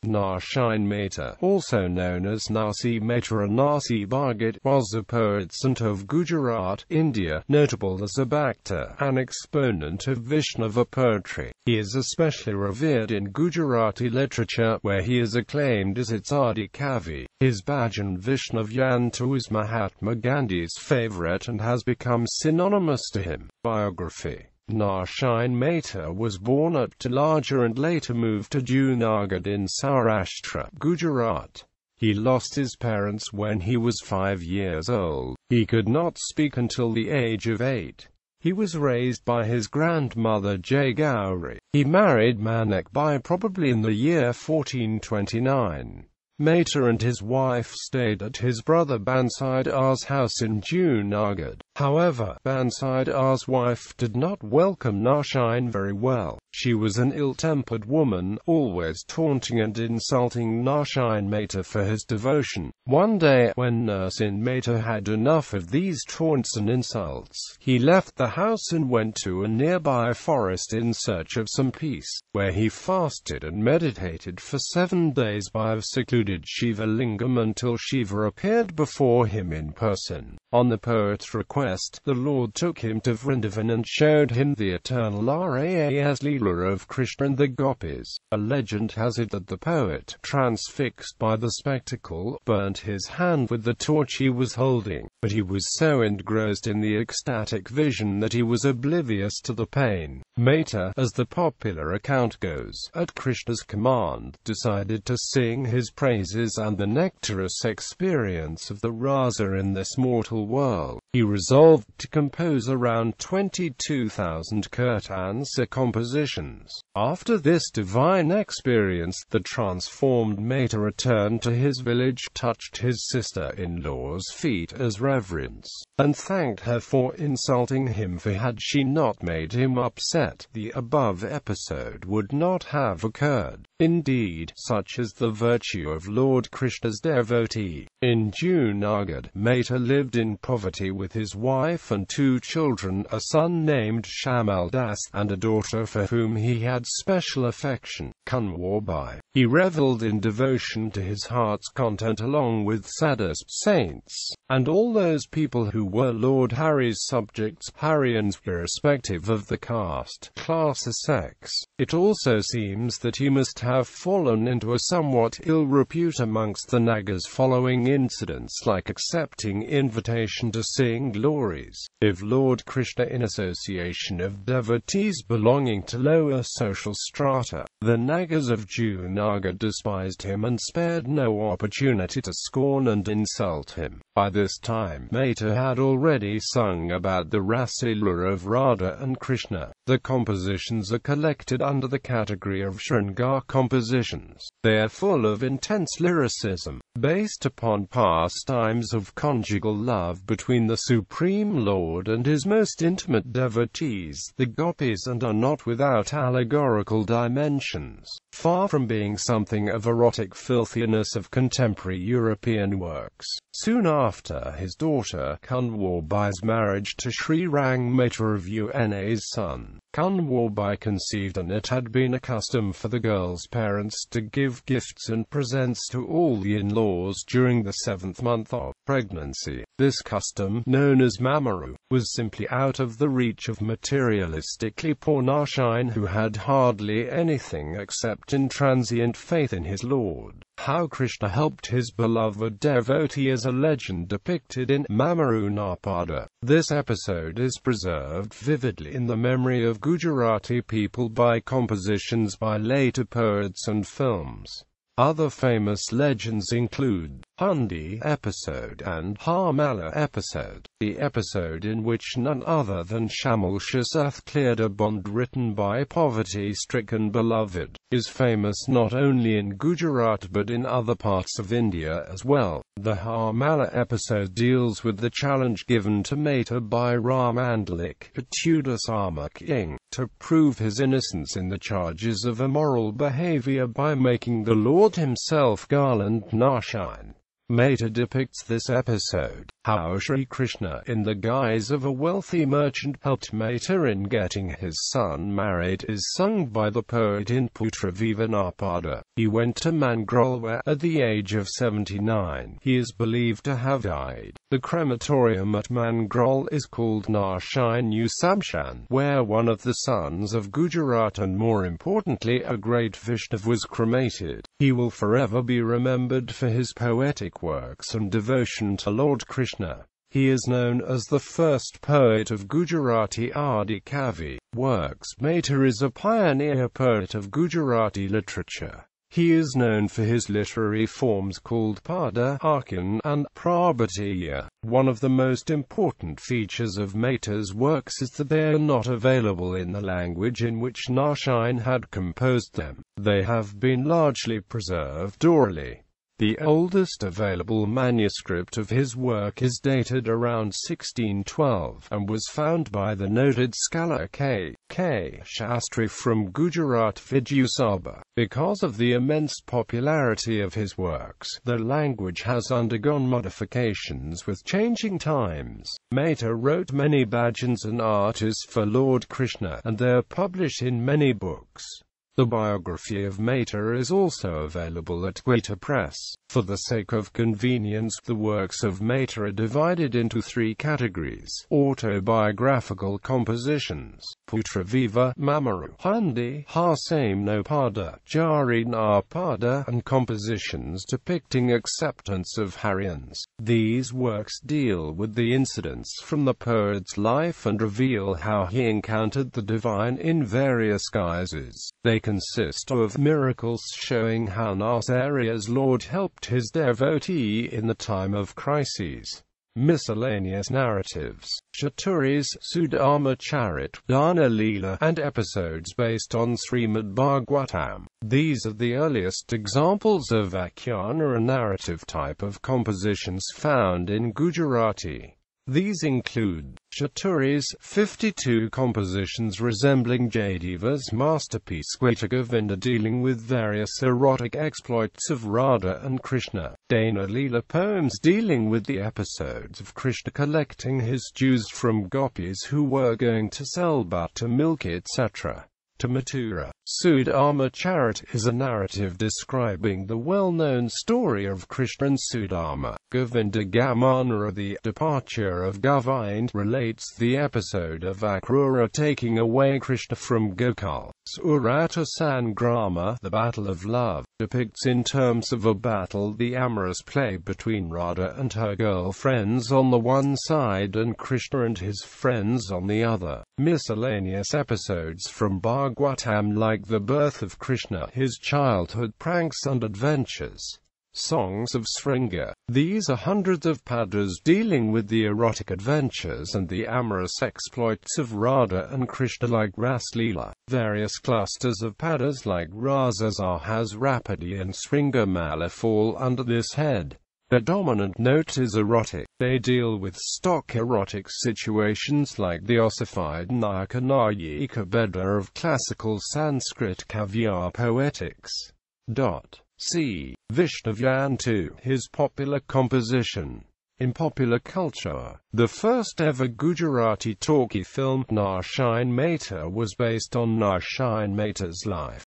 Narsinh Mehta, also known as Narsi Mehta or Narsi Bhagat, was a poet saint of Gujarat, India, notable as a bhakta, an exponent of Vaishnava poetry. He is especially revered in Gujarati literature, where he is acclaimed as its Adi Kavi. His bhajan Vaishnav Jan To is Mahatma Gandhi's favourite and has become synonymous to him. Biography. Narsinh Mehta was born at Talaja and later moved to Junagadh in Saurashtra, Gujarat. He lost his parents when he was 5 years old. He could not speak until the age of 8. He was raised by his grandmother Jai Gauri. He married Manik Bai probably in the year 1429. Mehta and his wife stayed at his brother Bansidar's house in Junagadh. However, Bansidar's wife did not welcome Narsinh very well. She was an ill-tempered woman, always taunting and insulting Narsinh Mehta for his devotion. One day, when Narsinh Mehta had enough of these taunts and insults, he left the house and went to a nearby forest in search of some peace, where he fasted and meditated for 7 days by a secluded Shiva lingam until Shiva appeared before him in person. On the poet's request, the Lord took him to Vrindavan and showed him the eternal Ras Leela of Krishna and the gopis. A legend has it that the poet, transfixed by the spectacle, burnt his hand with the torch he was holding, but he was so engrossed in the ecstatic vision that he was oblivious to the pain. Mehta, as the popular account goes, at Krishna's command, decided to sing his praises and the nectarous experience of the rasa in this mortal world. He resolved to compose around 22,000 kirtans or compositions. After this divine experience, the transformed Mehta returned to his village, touched his sister-in-law's feet as reverence, and thanked her for insulting him, for had she not made him upset, the above episode would not have occurred. Indeed, such is the virtue of Lord Krishna's devotee. In Junagadh, Mehta lived in poverty with his wife and 2 children, a son named Shamal Das, and a daughter for whom he had special affection, Kanwar Bai. He revelled in devotion to his heart's content along with sadhus, saints, and all those people who were Lord Hari's subjects, Harians, irrespective of the caste, class or sex. It also seems that he must have fallen into a somewhat ill repute amongst the Nagas following incidents like accepting invitation to sing glories of Lord Krishna in association of devotees belonging to lower social strata. The Nagas of Junagadh despised him and spared no opportunity to scorn and insult him. By this time, Mehta had already sung about the Raslila of Radha and Krishna. The compositions are collected under the category of Shringar compositions. They are full of intense lyricism, based upon pastimes of conjugal love between the Supreme Lord and his most intimate devotees, the gopis, and are not without allegorical dimensions. Far from being something of erotic filthiness of contemporary European works. Soon after his daughter Kanwar Bai's marriage to Sri Rang Mehta of Una's son, Kanwar Bai conceived, and it had been a custom for the girl's parents to give gifts and presents to all the in-laws during the 7th month of pregnancy. This custom, known as Mamaru, was simply out of the reach of materialistically poor Narsinh, who had hardly anything except intransient faith in his Lord. How Krishna helped his beloved devotee is a legend depicted in Mamaru Napada. This episode is preserved vividly in the memory of Gujarati people by compositions by later poets and films. Other famous legends include Hundi episode and Harmala episode, the episode in which none other than Shamal Shasath cleared a bond written by poverty-stricken beloved, is famous not only in Gujarat but in other parts of India as well. The Harmala episode deals with the challenge given to Mehta by Ramandalik, a Tudor Sama king, to prove his innocence in the charges of immoral behavior by making the Lord himself garland Narsinh. Mehta depicts this episode, how Sri Krishna, in the guise of a wealthy merchant, helped Mehta in getting his son married, is sung by the poet in Putra Vivanapada. He went to Mangrol where, at the age of 79, he is believed to have died. The crematorium at Mangrol is called Narsinh Mehta, where one of the sons of Gujarat and more importantly a great Vaishnava was cremated. He will forever be remembered for his poetic works and devotion to Lord Krishna. He is known as the first poet of Gujarati Adi Kavi works. Mehta is a pioneer poet of Gujarati literature. He is known for his literary forms called pada, arkan, and prabhatiya. One of the most important features of Mehta's works is that they are not available in the language in which Narsinh had composed them. They have been largely preserved orally. The oldest available manuscript of his work is dated around 1612, and was found by the noted scholar K. Shastri from Gujarat Vidyusabha. Because of the immense popularity of his works, the language has undergone modifications with changing times. Mehta wrote many bhajans and artis for Lord Krishna, and they are published in many books. The biography of Mehta is also available at Guita Press. For the sake of convenience, the works of Mehta are divided into three categories: autobiographical compositions, Putra Viva, Mamaru, Hundi, Hasame no Pada, Jari na Pada, and compositions depicting acceptance of Haryans. These works deal with the incidents from the poet's life and reveal how he encountered the divine in various guises. They consist of miracles showing how Narsi's Lord helped his devotee in the time of crises. Miscellaneous narratives, Chaturis, Sudama Charit, Dana Leela, and episodes based on Srimad Bhagavatam. These are the earliest examples of Akhyaana, a narrative type of compositions found in Gujarati. These include Chaturis, 52 compositions resembling Jaydeva's masterpiece Gita Govinda, dealing with various erotic exploits of Radha and Krishna. Dana Leela, poems dealing with the episodes of Krishna collecting his dues from gopis who were going to sell butter, milk, etc. to Mathura. Sudama Charit is a narrative describing the well-known story of Krishna and Sudama. Govinda Gamana, the departure of Govind, relates the episode of Akrura taking away Krishna from Gokul. Surata Sangrama, the battle of love, depicts in terms of a battle the amorous play between Radha and her girlfriends on the one side and Krishna and his friends on the other. Miscellaneous episodes from Bhagavatam like the birth of Krishna, his childhood pranks and adventures. Songs of Sringa. These are hundreds of padas dealing with the erotic adventures and the amorous exploits of Radha and Krishna like Ras Leela. Various clusters of padas like Rasa Sahas Rapidi and Sringamala fall under this head. Their dominant note is erotic. They deal with stock erotic situations like the ossified Nayaka Nayika Beda of classical Sanskrit Kavya poetics. C. Vaishnav Jan To, his popular composition. In popular culture, the first ever Gujarati talkie film, Narsinh Mehta, was based on Narsinh Mehta's life.